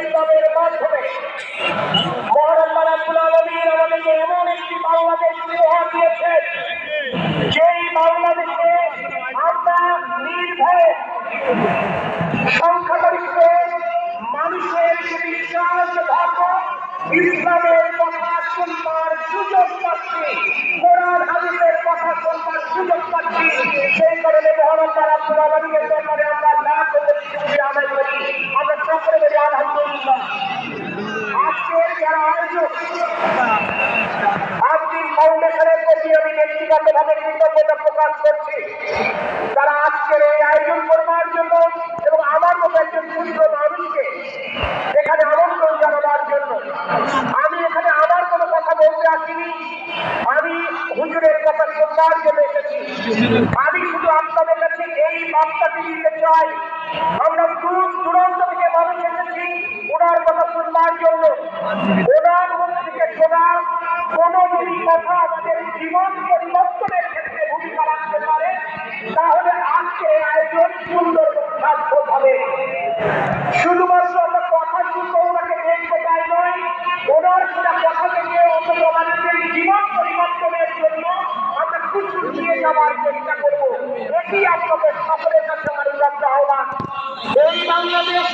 ইসলামের মাধ্যমে মহান রব্বুল আলামিন আমাদেরকে এমন একটি বাংলাদেশ উপহার দিয়েছেন, যেই বাংলাদেশে আমরা নির্ভয়ে সংখ্যাগরিষ্ঠ মানুষের যে বিশ্বাস ধর্ম ইসলামের কথা শুনবার সুযোগ পাচ্ছি, কোরআন হাদিসের কথা শুনবার সুযোগ পাচ্ছি। সেই কারণে মহান রব্বুল আলামিনের দরবারে আমরা লাখ কোটি শুকরিয়া আদায় করি। আমরা সকলে বলি আলহামদুলিল্লাহ। আজকের যারা আয়োজক আব্দুল ফাউন্ডেশনের প্রতি আমি ব্যক্তিগতভাবে কৃতজ্ঞতা প্রকাশ করছি, তারা আজকের এই আয়োজন করবার জন্য এবং আমার মতো একজন ক্ষুদ্র মানুষকে এখানে আমন্ত্রণ জানাবার জন্য। আমি এখানে আমার কোনো কথা বলতে আসিনি, আমি হুজুরের কথা শুনবার জন্য এসেছি। আমি শুধু আপনাদের কাছে এই বার্তাটি দিতে চাই, আমরা দূর দূরান্ত থেকে মানুষ এসেছি ওনার কথা শুনবার জন্য। ওনার মুখ থেকে শোনা কোনো যদি কথা আমাদের জীবন পরিবর্তনের ক্ষেত্রে ভূমিকা রাখতে পারে, তাহলে আজকে আয়োজন সুন্দর সার্থক হবে। শুধুমাত্র আমরা কথা শুনবো, ওনাকে দেখবো তাই নয়, ওনার শোনা কথা থেকে অন্তত আমাদের জীবন পরিবর্তনের জন্য আমরা কিছু দিয়ে যাওয়ার চেষ্টা করবো। এটি আপনাদের সকলের কাছে আমার আহ্বান। এই বাংলাদেশ